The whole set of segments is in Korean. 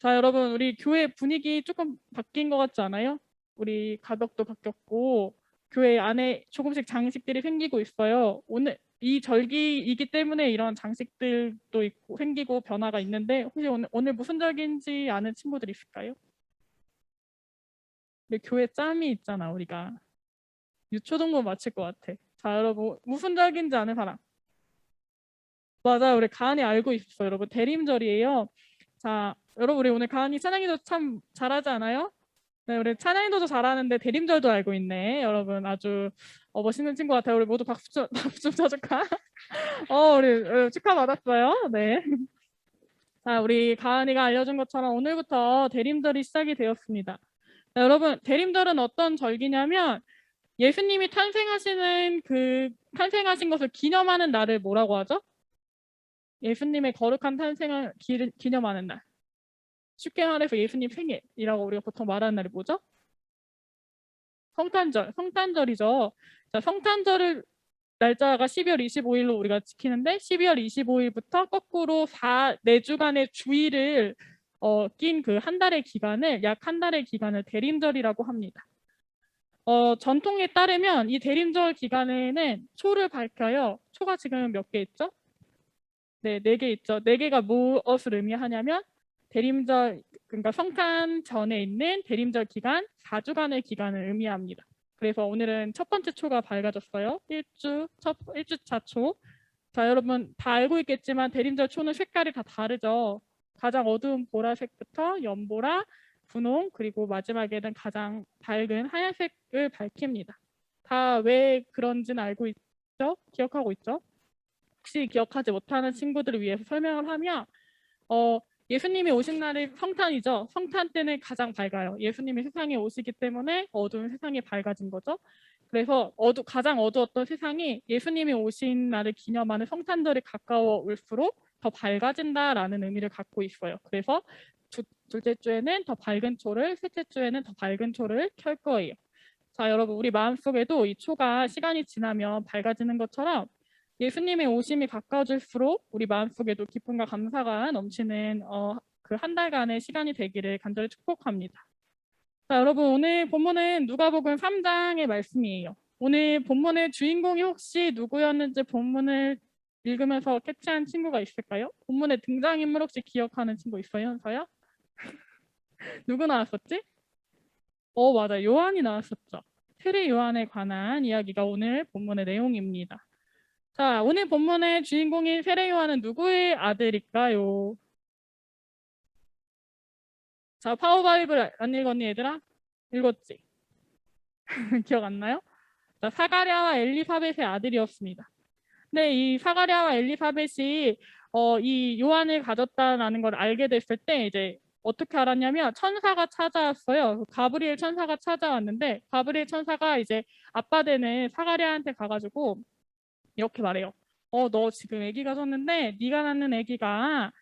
자, 여러분, 우리 교회 분위기 조금 바뀐 것 같지 않아요? 우리 가격도 바뀌었고 교회 안에 조금씩 장식들이 생기고 있어요. 오늘 이 절기이기 때문에 이런 장식들도 있고 생기고 변화가 있는데 혹시 오늘 무슨 절기인지 아는 친구들 있을까요? 우리 교회 짬이 있잖아, 우리가. 유초동부 맞힐 것 같아. 자, 여러분, 무슨 절기인지 아는 사람? 맞아, 우리 가은이 알고 있었어요, 여러분. 대림절이에요. 자, 여러분, 우리 오늘 가은이 찬양이도 참 잘하지 않아요? 네, 우리 찬양이도 잘하는데 대림절도 알고 있네. 여러분, 아주 멋있는 친구 같아요. 우리 모두 박수 좀, 박수 좀 쳐줄까? 우리 축하받았어요. 네. 자, 우리 가은이가 알려준 것처럼 오늘부터 대림절이 시작이 되었습니다. 자, 여러분, 대림절은 어떤 절기냐면 예수님이 탄생하신 것을 기념하는 날을 뭐라고 하죠? 예수님의 거룩한 탄생을 기념하는 날. 쉽게 말해서 예수님 생일이라고 우리가 보통 말하는 날이 뭐죠? 성탄절이죠. 자, 성탄절을 날짜가 12월 25일로 우리가 지키는데 12월 25일부터 거꾸로 4주간의 주일을 낀 그 한 달의 기간을 약 한 달의 기간을 대림절이라고 합니다. 전통에 따르면 이 대림절 기간에는 초를 밝혀요. 초가 지금 몇 개 있죠? 네, 4개 있죠. 4개가 무엇을 의미하냐면 대림절, 그러니까 성탄 전에 있는 대림절 기간 4주간의 기간을 의미합니다. 그래서 오늘은 첫 번째 초가 밝아졌어요. 1주차 초. 자, 여러분 다 알고 있겠지만 대림절 초는 색깔이 다 다르죠. 가장 어두운 보라색부터 연보라, 분홍, 그리고 마지막에는 가장 밝은 하얀색을 밝힙니다. 다 왜 그런지는 알고 있죠? 기억하고 있죠? 혹시 기억하지 못하는 친구들을 위해서 설명을 하면 예수님이 오신 날이 성탄이죠. 성탄 때는 가장 밝아요. 예수님이 세상에 오시기 때문에 어두운 세상이 밝아진 거죠. 그래서 가장 어두웠던 세상이 예수님이 오신 날을 기념하는 성탄절이 가까워 올수록 더 밝아진다라는 의미를 갖고 있어요. 그래서 둘째 주에는 더 밝은 초를, 셋째 주에는 더 밝은 초를 켤 거예요. 자, 여러분, 우리 마음속에도 이 초가 시간이 지나면 밝아지는 것처럼 예수님의 오심이 가까워질수록 우리 마음속에도 기쁨과 감사가 넘치는 그 한 달간의 시간이 되기를 간절히 축복합니다. 자, 여러분, 오늘 본문은 누가복음 3장의 말씀이에요. 오늘 본문의 주인공이 혹시 누구였는지 본문을 읽으면서 캐치한 친구가 있을까요? 본문의 등장인물 혹시 기억하는 친구 있어요, 현서야? 누구 나왔었지? 맞아, 요한이 나왔었죠. 세례 요한에 관한 이야기가 오늘 본문의 내용입니다. 자, 오늘 본문의 주인공인 세례 요한은 누구의 아들일까요? 자, 파워바이블 안 읽었니, 얘들아? 읽었지? 기억 안 나요? 자, 사가랴와 엘리사벳의 아들이었습니다. 근데 이 사가랴와 엘리사벳이 이 요한을 가졌다라는 걸 알게 됐을 때 이제 어떻게 알았냐면 천사가 찾아왔어요. 가브리엘 천사가 찾아왔는데 가브리엘 천사가 이제 아빠 되는 사가랴한테 가가지고 이렇게 말해요. 너 지금 아기가 졌는데 네가 낳는 아기가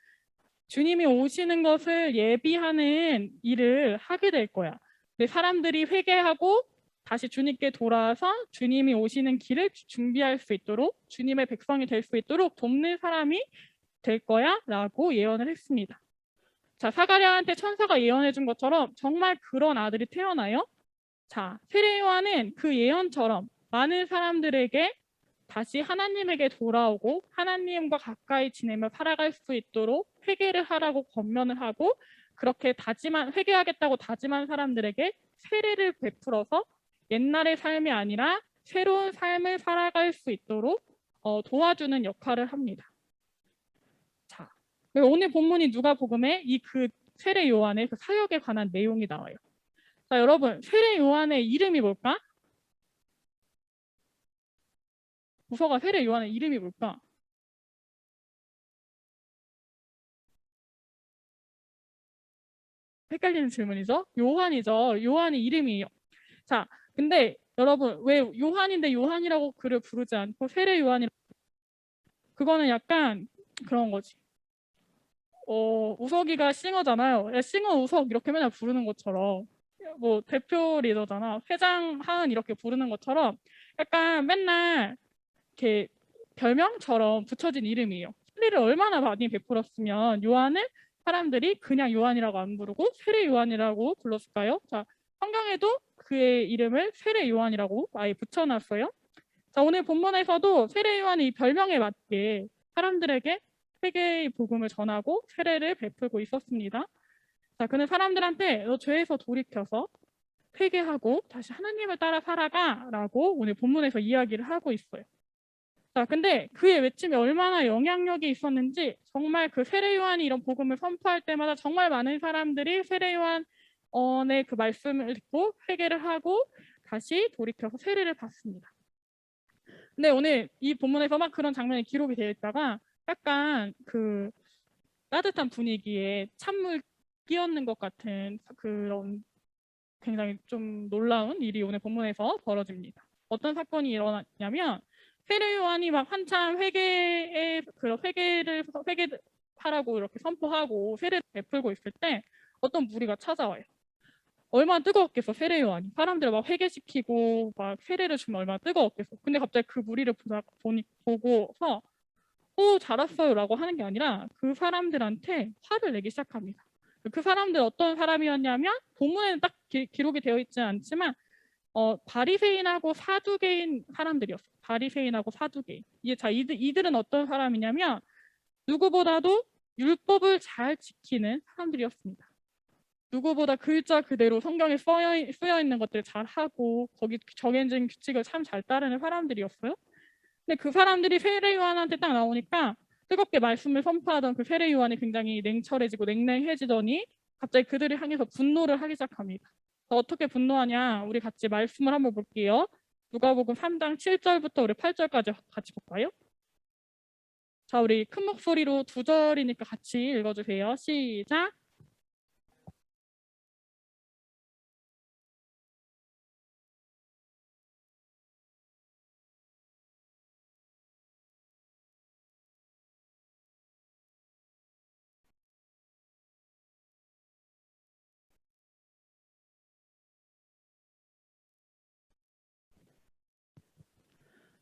주님이 오시는 것을 예비하는 일을 하게 될 거야. 근데 사람들이 회개하고 다시 주님께 돌아와서 주님이 오시는 길을 준비할 수 있도록 주님의 백성이 될 수 있도록 돕는 사람이 될 거야 라고 예언을 했습니다. 자, 사가랴한테 천사가 예언해 준 것처럼 정말 그런 아들이 태어나요. 자, 세례 요한은 그 예언처럼 많은 사람들에게 다시 하나님에게 돌아오고 하나님과 가까이 지내며 살아갈 수 있도록 회개를 하라고 권면을 하고 그렇게 회개하겠다고 다짐한 사람들에게 세례를 베풀어서 옛날의 삶이 아니라 새로운 삶을 살아갈 수 있도록 도와주는 역할을 합니다. 자, 오늘 본문이 누가복음에 그 세례 요한의 그 사역에 관한 내용이 나와요. 자, 여러분, 세례 요한의 이름이 뭘까? 우서가 세례 요한의 이름이 뭘까? 헷갈리는 질문이죠. 요한이죠. 요한이 이름이에요. 자, 근데 여러분 왜 요한인데 요한이라고 그를 부르지 않고 세례 요한이라고? 그거는 약간 그런 거지. 우석이가 싱어잖아요. 야, 싱어 우석 이렇게 맨날 부르는 것처럼 뭐 대표 리더잖아. 회장 하은 이렇게 부르는 것처럼 약간 맨날 이렇게 별명처럼 붙여진 이름이에요. 세례를 얼마나 많이 베풀었으면 요한을 사람들이 그냥 요한이라고 안 부르고 세례 요한이라고 불렀을까요? 자, 성경에도 그의 이름을 세례 요한이라고 아예 붙여놨어요. 자, 오늘 본문에서도 세례 요한이 이 별명에 맞게 사람들에게 회개의 복음을 전하고 세례를 베풀고 있었습니다. 자, 그는 사람들한테 너 죄에서 돌이켜서 회개하고 다시 하나님을 따라 살아가라고 오늘 본문에서 이야기를 하고 있어요. 자, 근데 그의 외침이 얼마나 영향력이 있었는지 정말 그 세례 요한이 이런 복음을 선포할 때마다 정말 많은 사람들이 세례 요한의 그 말씀을 듣고 회개를 하고 다시 돌이켜서 세례를 받습니다. 근데 오늘 이 본문에서 막 그런 장면이 기록이 되어 있다가 약간 그 따뜻한 분위기에 찬물 끼얹는 것 같은 그런 굉장히 좀 놀라운 일이 오늘 본문에서 벌어집니다. 어떤 사건이 일어났냐면 세례 요한이 막 한참 회개하라고 이렇게 선포하고 세례를 베풀고 있을 때 어떤 무리가 찾아와요. 얼마나 뜨거웠겠어, 세례 요한이. 사람들을 막 회개시키고 막 세례를 주면 얼마나 뜨거웠겠어. 근데 갑자기 그 무리를 보고서 잘 왔어요 라고 하는 게 아니라 그 사람들한테 화를 내기 시작합니다. 그 사람들 어떤 사람이었냐면 본문에는 딱 기록이 되어 있지 않지만 바리새인하고 사두개인 사람들이었어요. 바리새인하고 사두개인. 이들은 어떤 사람이냐면 누구보다도 율법을 잘 지키는 사람들이었습니다. 누구보다 글자 그대로 성경에 쓰여 있는 것들을 잘 하고 거기 정해진 규칙을 참 잘 따르는 사람들이었어요. 근데 그 사람들이 세례 요한한테 딱 나오니까 뜨겁게 말씀을 선포하던 그 세례 요한이 굉장히 냉철해지고 냉랭해지더니 갑자기 그들을 향해서 분노를 하기 시작합니다. 어떻게 분노하냐? 우리 같이 말씀을 한번 볼게요. 누가복음 3장 7절부터 우리 8절까지 같이 볼까요? 자, 우리 큰 목소리로 2절이니까 같이 읽어주세요. 시작.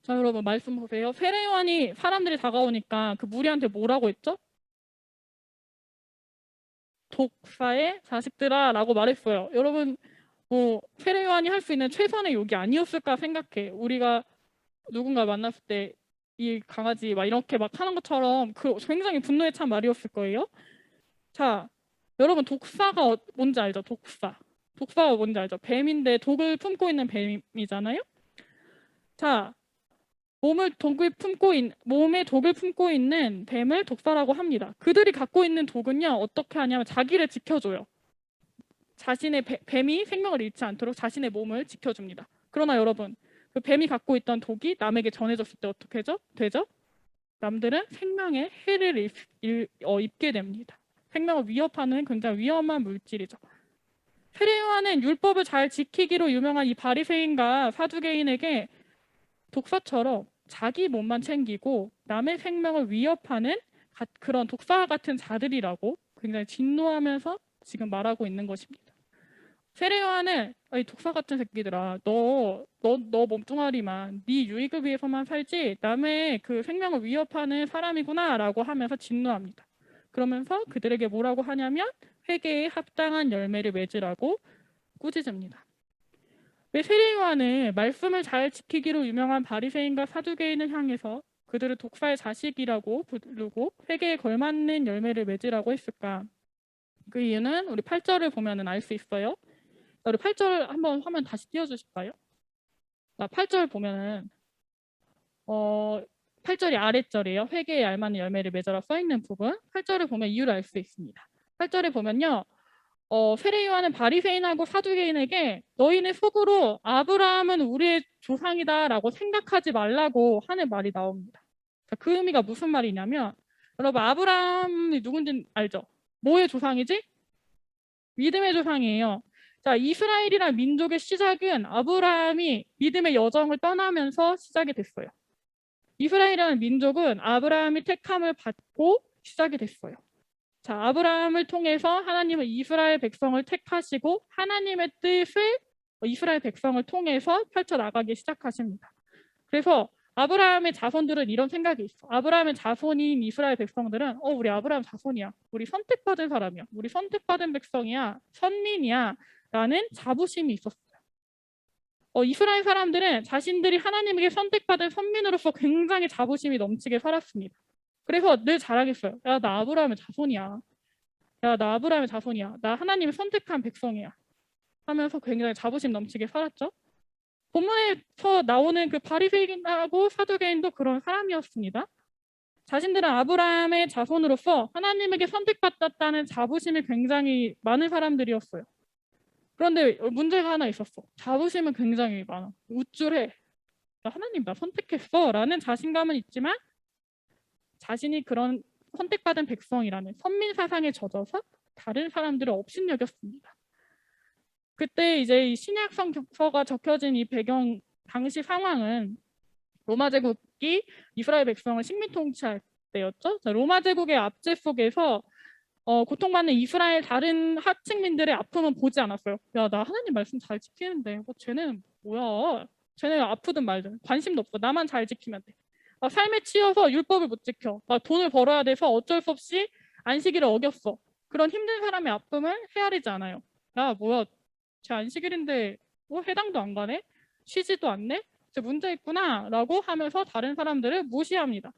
자, 여러분 말씀 보세요. 세례 요한이 사람들이 다가오니까 그 무리한테 뭐라고 했죠? 독사의 자식들아 라고 말했어요. 여러분 세례 요한이 할 수 있는 최선의 욕이 아니었을까 생각해. 우리가 누군가 만났을 때 이 강아지 막 이렇게 막 하는 것처럼 굉장히 분노에 찬 말이었을 거예요. 자, 여러분 독사가 뭔지 알죠? 독사가 뭔지 알죠? 뱀인데 독을 품고 있는 뱀이잖아요. 자, 몸에 독을 품고 있는 뱀을 독사라고 합니다. 그들이 갖고 있는 독은요, 어떻게 하냐면 자기를 지켜줘요. 자신의 뱀이 생명을 잃지 않도록 자신의 몸을 지켜줍니다. 그러나 여러분, 그 뱀이 갖고 있던 독이 남에게 전해졌을 때 어떻게 되죠? 남들은 생명에 해를 입게 됩니다. 생명을 위협하는 굉장히 위험한 물질이죠. 세례 요한은 율법을 잘 지키기로 유명한 이 바리새인과 사두개인에게 독사처럼 자기 몸만 챙기고 남의 생명을 위협하는 그런 독사 같은 자들이라고 굉장히 진노하면서 지금 말하고 있는 것입니다. 세례 요한은 이 독사 같은 새끼들아, 너 몸뚱아리만 네 유익을 위해서만 살지 남의 그 생명을 위협하는 사람이구나라고 하면서 진노합니다. 그러면서 그들에게 뭐라고 하냐면 회개에 합당한 열매를 맺으라고 꾸짖습니다. 왜 세례 요한은 말씀을 잘 지키기로 유명한 바리새인과 사두개인을 향해서 그들을 독사의 자식이라고 부르고 회개에 걸맞는 열매를 맺으라고 했을까? 그 이유는 우리 8절을 보면 알 수 있어요. 우리 8절 한번 화면 다시 띄워주실까요? 8절 보면은 8절이 아랫절이에요. 회개에 알맞는 열매를 맺어라 써있는 부분. 8절을 보면 이유를 알 수 있습니다. 8절에 보면요. 세례 요한은 바리새인하고 사두개인에게 너희는 속으로 아브라함은 우리의 조상이다 라고 생각하지 말라고 하는 말이 나옵니다. 자, 그 의미가 무슨 말이냐면 여러분 아브라함이 누군지 알죠? 뭐의 조상이지? 믿음의 조상이에요. 자, 이스라엘이란 민족의 시작은 아브라함이 믿음의 여정을 떠나면서 시작이 됐어요. 이스라엘이라는 민족은 아브라함이 택함을 받고 시작이 됐어요. 자, 아브라함을 통해서 하나님은 이스라엘 백성을 택하시고 하나님의 뜻을 이스라엘 백성을 통해서 펼쳐나가기 시작하십니다. 그래서 아브라함의 자손들은 이런 생각이 있어. 아브라함의 자손인 이스라엘 백성들은 우리 아브라함 자손이야. 우리 선택받은 사람이야. 우리 선택받은 백성이야. 선민이야. 라는 자부심이 있었어요. 이스라엘 사람들은 자신들이 하나님에게 선택받은 선민으로서 굉장히 자부심이 넘치게 살았습니다. 그래서 늘 자랑했어요. 야, 나 아브라함의 자손이야. 야, 나 아브라함의 자손이야. 나 하나님이 선택한 백성이야. 하면서 굉장히 자부심 넘치게 살았죠. 본문에서 나오는 그 바리새인하고 사두개인도 그런 사람이었습니다. 자신들은 아브라함의 자손으로서 하나님에게 선택받았다는 자부심이 굉장히 많은 사람들이었어요. 그런데 문제가 하나 있었어. 자부심은 굉장히 많아. 우쭐해. 하나님 나 선택했어 라는 자신감은 있지만 자신이 그런 선택받은 백성이라는 선민 사상에 젖어서 다른 사람들을 업신여겼습니다. 그때 이제 이 신약 성서가 적혀진 이 배경 당시 상황은 로마 제국이 이스라엘 백성을 식민 통치할 때였죠. 로마 제국의 압제 속에서 고통받는 이스라엘 다른 하층민들의 아픔은 보지 않았어요. 야, 나 하나님 말씀 잘 지키는데 쟤는 뭐야? 쟤네 아프든 말든 관심도 없어. 나만 잘 지키면 돼. 삶에 치여서 율법을 못 지켜. 돈을 벌어야 돼서 어쩔 수 없이 안식일을 어겼어. 그런 힘든 사람의 아픔을 헤아리지 않아요. 야, 뭐야? 제 안식일인데 해당도 안 가네? 쉬지도 않네? 쟤 문제 있구나 라고 하면서 다른 사람들을 무시합니다.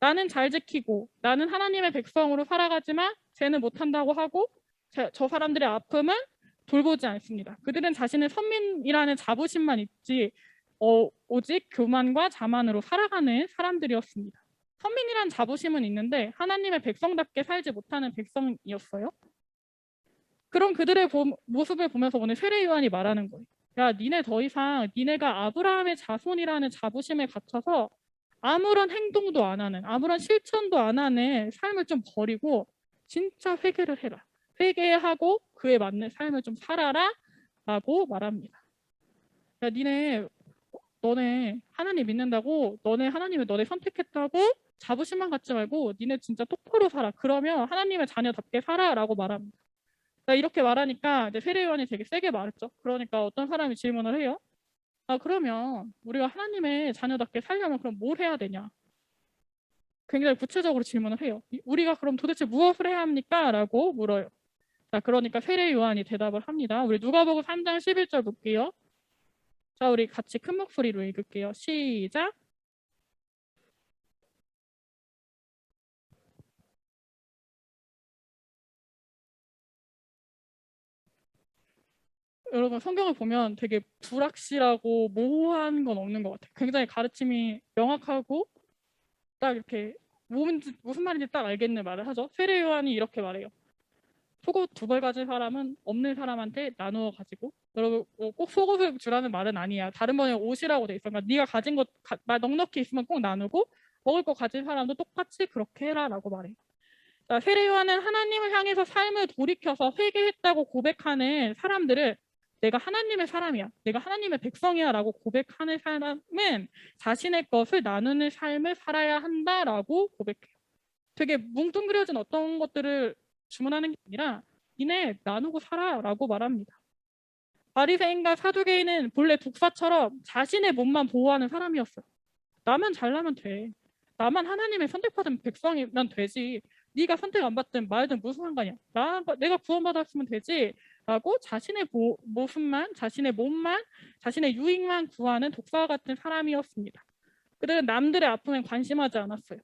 나는 잘 지키고 나는 하나님의 백성으로 살아가지만 쟤는 못한다고 하고 저 사람들의 아픔은 돌보지 않습니다. 그들은 자신의 선민이라는 자부심만 있지 오직 교만과 자만으로 살아가는 사람들이었습니다. 선민이라는 자부심은 있는데 하나님의 백성답게 살지 못하는 백성이었어요. 그런 그들의 모습을 보면서 오늘 세례 요한이 말하는 거예요. 야, 니네 더 이상 니네가 아브라함의 자손이라는 자부심에 갇혀서 아무런 행동도 안 하는, 아무런 실천도 안 하는 삶을 좀 버리고 진짜 회개를 해라. 회개하고 그에 맞는 삶을 좀 살아라 라고 말합니다. 야, 너네 하나님 믿는다고, 너네 하나님을 너네 선택했다고 자부심만 갖지 말고 니네 진짜 똑바로 살아. 그러면 하나님의 자녀답게 살아 라고 말합니다. 이렇게 말하니까 이제 세례 요한이 되게 세게 말했죠. 그러니까 어떤 사람이 질문을 해요. 그러면 우리가 하나님의 자녀답게 살려면 그럼 뭘 해야 되냐? 굉장히 구체적으로 질문을 해요. 우리가 그럼 도대체 무엇을 해야 합니까? 라고 물어요. 자, 그러니까 세례 요한이 대답을 합니다. 우리 누가복음 3장 11절 볼게요. 자, 우리 같이 큰 목소리로 읽을게요. 시작. 여러분 성경을 보면 되게 불확실하고 모호한 건 없는 것 같아요. 굉장히 가르침이 명확하고 딱 이렇게 무슨 말인지 딱 알겠는 말을 하죠. 세례 요한이 이렇게 말해요. 속옷 2벌 가진 사람은 없는 사람한테 나누어 가지고, 여러분 꼭 속옷을 주라는 말은 아니야. 다른 번에 옷이라고 돼 있어. 그러니까 네가 가진 것 넉넉히 있으면 꼭 나누고 먹을 거 가진 사람도 똑같이 그렇게 해라라고 말해요. 세례 요한은 하나님을 향해서 삶을 돌이켜서 회개했다고 고백하는 사람들을 내가 하나님의 사람이야, 내가 하나님의 백성이야 라고 고백하는 사람은 자신의 것을 나누는 삶을 살아야 한다라고 고백해요. 되게 뭉뚱그려진 어떤 것들을 주문하는 게 아니라 니네 나누고 살아 라고 말합니다. 바리새인과 사두개인은 본래 독사처럼 자신의 몸만 보호하는 사람이었어요. 나만 잘나면 돼. 나만 하나님의 선택받은 백성이면 되지. 네가 선택 안 받든 말든 무슨 상관이야. 내가 구원받았으면 되지 라고 자신의 모습만, 자신의 몸만, 자신의 유익만 구하는 독사와 같은 사람이었습니다. 그들은 남들의 아픔에 관심하지 않았어요.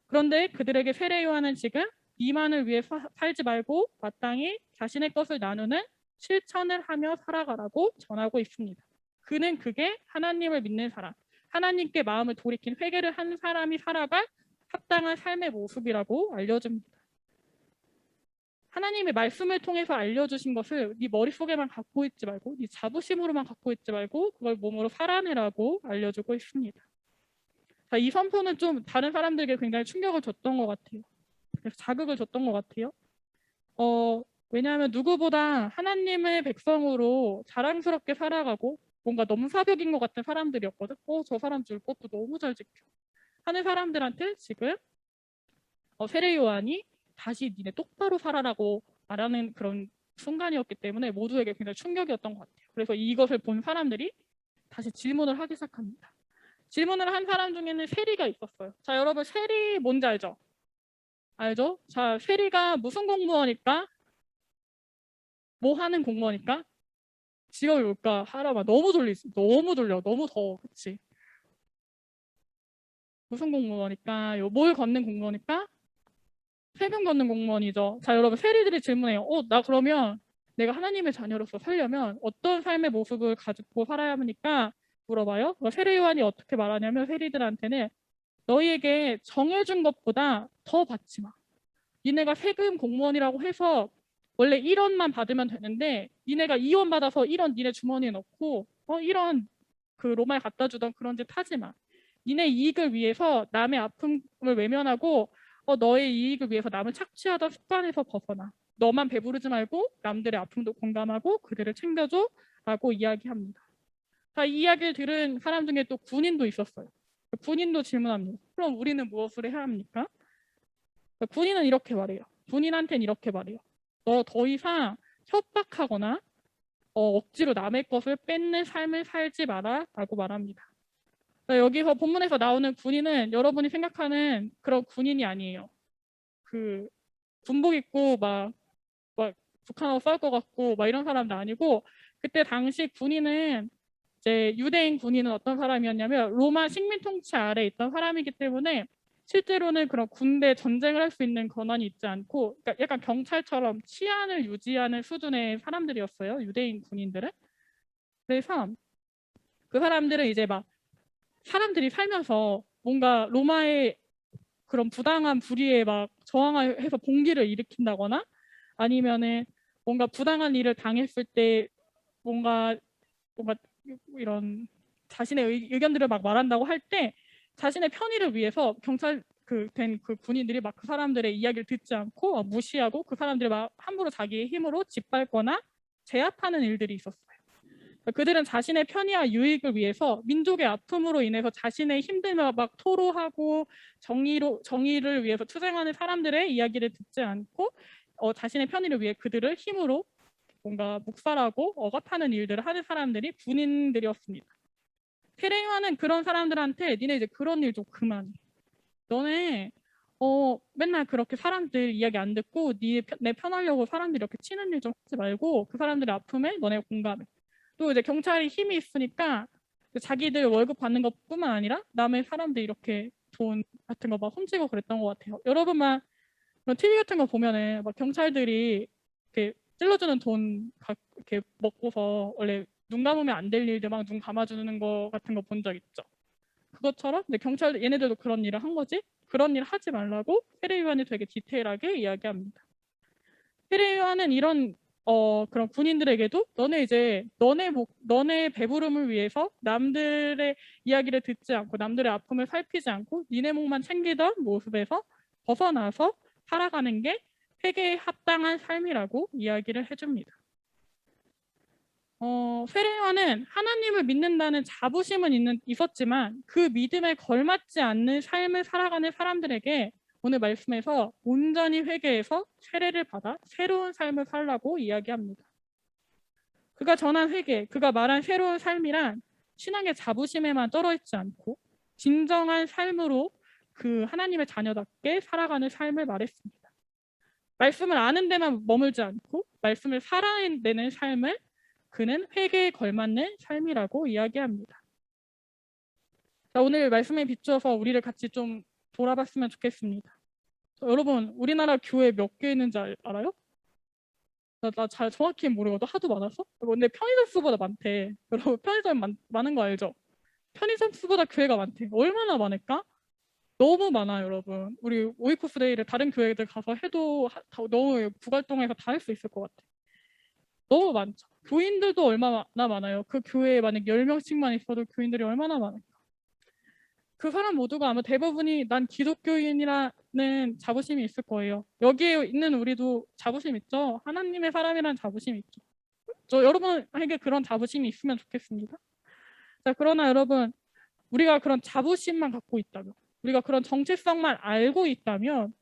그런데 그들에게 세례 요한은 지금 이만을 위해 살지 말고 마땅히 자신의 것을 나누는 실천을 하며 살아가라고 전하고 있습니다. 그게 하나님을 믿는 사람, 하나님께 마음을 돌이킨 회개를 한 사람이 살아갈 합당한 삶의 모습이라고 알려줍니다. 하나님의 말씀을 통해서 알려주신 것을 네 머릿속에만 갖고 있지 말고 네 자부심으로만 갖고 있지 말고 그걸 몸으로 살아내라고 알려주고 있습니다. 자, 이 선포는 좀 다른 사람들에게 굉장히 충격을 줬던 것 같아요. 그래서 자극을 줬던 것 같아요. 왜냐하면 누구보다 하나님의 백성으로 자랑스럽게 살아가고 뭔가 넘사벽인 것 같은 사람들이었거든. 저 사람 율법도 너무 잘 지켜 하는 사람들한테 지금 세례 요한이 다시 니네 똑바로 살아라고 말하는 그런 순간이었기 때문에 모두에게 굉장히 충격이었던 것 같아요. 그래서 이것을 본 사람들이 다시 질문을 하기 시작합니다. 질문을 한 사람 중에는 세리가 있었어요. 자, 여러분 세리 뭔지 알죠? 알죠? 자, 세리가 무슨 공무원일까? 뭐 하는 공무원일까? 직업이 뭘까? 하라봐. 너무 졸리지. 너무 졸려. 너무 더워. 그치? 무슨 공무원일까? 뭘 걷는 공무원일까? 세금 걷는 공무원이죠. 자, 여러분 세리들이 질문해요. 나 그러면 내가 하나님의 자녀로서 살려면 어떤 삶의 모습을 가지고 살아야 합니까? 물어봐요. 세리 요한이 어떻게 말하냐면 세리들한테는 너희에게 정해준 것보다 더 받지 마. 니네가 세금 공무원이라고 해서 원래 1원만 받으면 되는데 니네가 2원 받아서 1원 니네 주머니에 넣고 1원 그 로마에 갖다 주던 그런 짓 하지 마. 니네 이익을 위해서 남의 아픔을 외면하고 너의 이익을 위해서 남을 착취하던 습관에서 벗어나. 너만 배부르지 말고 남들의 아픔도 공감하고 그들을 챙겨줘 라고 이야기합니다. 자, 이 이야기를 들은 사람 중에 또 군인도 있었어요. 군인도 질문합니다. 그럼 우리는 무엇을 해야 합니까? 군인은 이렇게 말해요. 군인한테는 이렇게 말해요. 너 더 이상 협박하거나 억지로 남의 것을 뺏는 삶을 살지 마라 라고 말합니다. 여기서 본문에서 나오는 군인은 여러분이 생각하는 그런 군인이 아니에요. 그 군복 입고 막 북한하고 싸울 것 같고 막 이런 사람도 아니고 그때 당시 군인은 이제 유대인 군인은 어떤 사람이었냐면 로마 식민 통치 아래 있던 사람이기 때문에 실제로는 그런 군대 전쟁을 할 수 있는 권한이 있지 않고 그러니까 약간 경찰처럼 치안을 유지하는 수준의 사람들이었어요. 유대인 군인들은. 그래서 그 사람들은 이제 막 사람들이 살면서 뭔가 로마의 그런 부당한 불의에 막 저항해서 봉기를 일으킨다거나 아니면은 뭔가 부당한 일을 당했을 때 뭔가 이런 자신의 의견들을 막 말한다고 할 때 자신의 편의를 위해서 경찰 그 군인들이 막 그 사람들의 이야기를 듣지 않고 무시하고 그 사람들이 막 함부로 자기의 힘으로 짓밟거나 제압하는 일들이 있었어요. 그들은 자신의 편의와 유익을 위해서 민족의 아픔으로 인해서 자신의 힘듦을 막 토로하고 정의를 위해서 투쟁하는 사람들의 이야기를 듣지 않고 자신의 편의를 위해 그들을 힘으로 뭔가 묵살하고 억압하는 일들을 하는 사람들이 군인들이었습니다. 세례요한은 그런 사람들한테 니네 이제 그런 일 좀 그만해. 너네 맨날 그렇게 사람들 이야기 안 듣고 내 편하려고 사람들이 이렇게 치는 일 좀 하지 말고 그 사람들의 아픔에 너네 공감해. 또 이제 경찰이 힘이 있으니까 자기들 월급 받는 것뿐만 아니라 남의 사람들 이렇게 돈 같은 거 막 훔치고 그랬던 것 같아요. 여러분만 TV 같은 거 보면은 막 경찰들이 이렇게 찔러주는 돈 이렇게 먹고서 원래 눈 감으면 안 될 일들 막 눈 감아주는 거 같은 거 본 적 있죠. 그것처럼 이제 경찰 얘네들도 그런 일을 한 거지. 그런 일 하지 말라고 세례요한이 되게 디테일하게 이야기합니다. 세례요한은 이런 그런 군인들에게도 너네 이제 너네 배부름을 위해서 남들의 이야기를 듣지 않고 남들의 아픔을 살피지 않고 니네 목만 챙기던 모습에서 벗어나서 살아가는 게 회개에 합당한 삶이라고 이야기를 해줍니다. 세례요한은 하나님을 믿는다는 자부심은 있었지만 그 믿음에 걸맞지 않는 삶을 살아가는 사람들에게 오늘 말씀에서 온전히 회개해서 세례를 받아 새로운 삶을 살라고 이야기합니다. 그가 전한 회개, 그가 말한 새로운 삶이란 신앙의 자부심에만 떨어있지 않고 진정한 삶으로 그 하나님의 자녀답게 살아가는 삶을 말했습니다. 말씀을 아는 데만 머물지 않고 말씀을 살아내는 삶을 그는 회개에 걸맞는 삶이라고 이야기합니다. 자, 오늘 말씀에 비추어서 우리를 같이 좀 돌아봤으면 좋겠습니다. 여러분, 우리나라 교회 몇 개 있는지 알아요? 나 잘 정확히 모르거든. 하도 많아서. 근데 편의점 수보다 많대. 여러분, 편의점 많은 거 알죠? 편의점 수보다 교회가 많대. 얼마나 많을까? 너무 많아요, 여러분. 우리 오이코스 데이를 다른 교회들 가서 해도 너무 부활동해서 다 할 수 있을 것 같아. 너무 많죠. 교인들도 얼마나 많아요. 그 교회에 만약 10명씩만 있어도 교인들이 얼마나 많을까. 그 사람 모두가 아마 대부분이 난 기독교인이라는 자부심이 있을 거예요. 여기에 있는 우리도 자부심 있죠. 하나님의 사람이라는 자부심이 있죠. 여러분에게 그런 자부심이 있으면 좋겠습니다. 자, 그러나 여러분, 우리가 그런 자부심만 갖고 있다면, 우리가 그런 정체성만 알고 있다면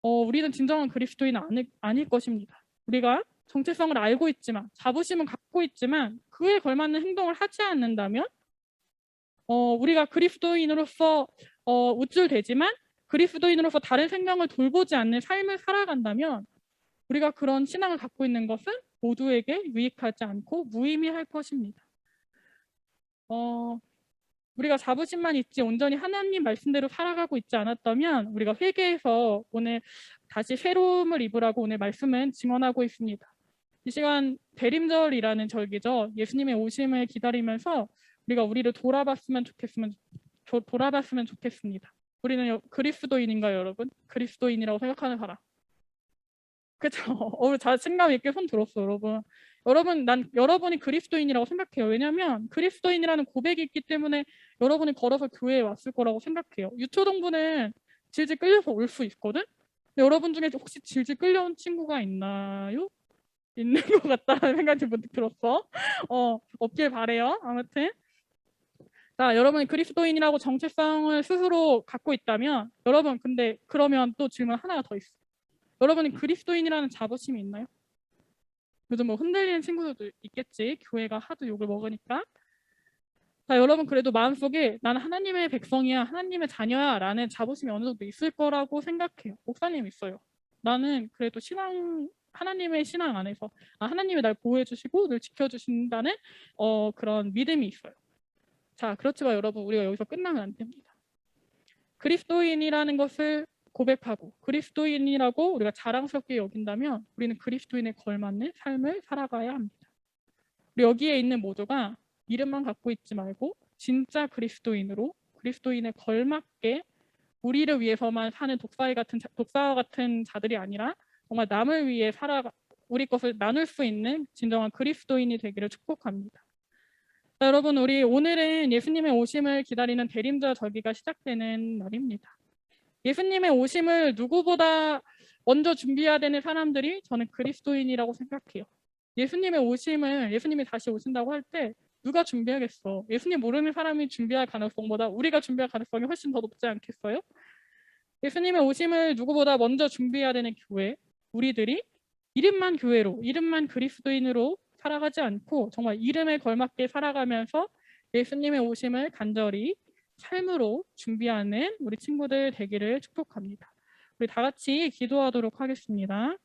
우리는 진정한 그리스도인은 아닐 것입니다. 우리가 정체성을 알고 있지만 자부심은 갖고 있지만 그에 걸맞는 행동을 하지 않는다면 우리가 그리스도인으로서 우쭐대지만 그리스도인으로서 다른 생명을 돌보지 않는 삶을 살아간다면 우리가 그런 신앙을 갖고 있는 것은 모두에게 유익하지 않고 무의미할 것입니다. 우리가 자부심만 있지 온전히 하나님 말씀대로 살아가고 있지 않았다면 우리가 회개해서 오늘 다시 새로움을 입으라고 오늘 말씀은 증언하고 있습니다. 이 시간 대림절이라는 절기죠. 예수님의 오심을 기다리면서 우리가 우리를 돌아봤으면 좋겠습니다. 우리는 그리스도인인가요, 여러분? 그리스도인이라고 생각하는 사람. 그렇죠. 자신감 있게 손 들었어, 여러분. 난 여러분이 그리스도인이라고 생각해요. 왜냐하면 그리스도인이라는 고백이 있기 때문에 여러분이 걸어서 교회에 왔을 거라고 생각해요. 유초동부는 질질 끌려서 올 수 있거든. 근데 여러분 중에 혹시 질질 끌려온 친구가 있나요? 있는 것 같다는 생각이 문득 들었어. 없길 바래요. 아무튼 자, 여러분이 그리스도인이라고 정체성을 스스로 갖고 있다면 여러분 근데 그러면 또 질문 하나가 더 있어. 여러분이 그리스도인이라는 자부심이 있나요? 요즘 뭐 흔들리는 친구들도 있겠지. 교회가 하도 욕을 먹으니까. 자, 여러분 그래도 마음속에 나는 하나님의 백성이야, 하나님의 자녀야 라는 자부심이 어느 정도 있을 거라고 생각해요. 목사님 있어요. 나는 그래도 하나님의 신앙 안에서 하나님이 날 보호해 주시고 늘 지켜주신다는 그런 믿음이 있어요. 자, 그렇지만 여러분 우리가 여기서 끝나면 안 됩니다. 그리스도인이라는 것을 고백하고 그리스도인이라고 우리가 자랑스럽게 여긴다면 우리는 그리스도인에 걸맞는 삶을 살아가야 합니다. 우리 여기에 있는 모두가 이름만 갖고 있지 말고 진짜 그리스도인에 걸맞게 우리를 위해서만 사는 독사와 같은 자들이 아니라 정말 남을 위해 우리 것을 나눌 수 있는 진정한 그리스도인이 되기를 축복합니다. 자, 여러분 오늘은 예수님의 오심을 기다리는 대림절 절기가 시작되는 날입니다. 예수님의 오심을 누구보다 먼저 준비해야 되는 사람들이 저는 그리스도인이라고 생각해요. 예수님이 다시 오신다고 할 때 누가 준비하겠어? 예수님 모르는 사람이 준비할 가능성보다 우리가 준비할 가능성이 훨씬 더 높지 않겠어요? 예수님의 오심을 누구보다 먼저 준비해야 되는 교회, 우리들이 이름만 교회로, 이름만 그리스도인으로 살아가지 않고 정말 이름에 걸맞게 살아가면서 예수님의 오심을 간절히 삶으로 준비하는 우리 친구들 되기를 축복합니다. 우리 다 같이 기도하도록 하겠습니다.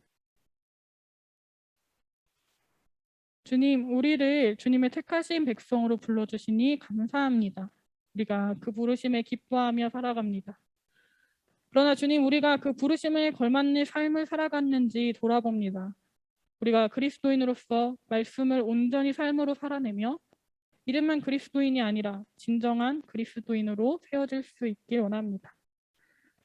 주님, 우리를 주님의 택하신 백성으로 불러주시니 감사합니다. 우리가 그 부르심에 기뻐하며 살아갑니다. 그러나 주님, 우리가 그 부르심에 걸맞는 삶을 살아갔는지 돌아봅니다. 우리가 그리스도인으로서 말씀을 온전히 삶으로 살아내며 이름만 그리스도인이 아니라 진정한 그리스도인으로 세워질 수 있길 원합니다.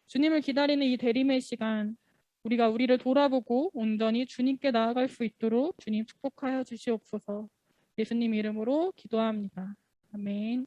주님을 기다리는 이 대림의 시간, 우리가 우리를 돌아보고 온전히 주님께 나아갈 수 있도록 주님 축복하여 주시옵소서. 예수님 이름으로 기도합니다. 아멘.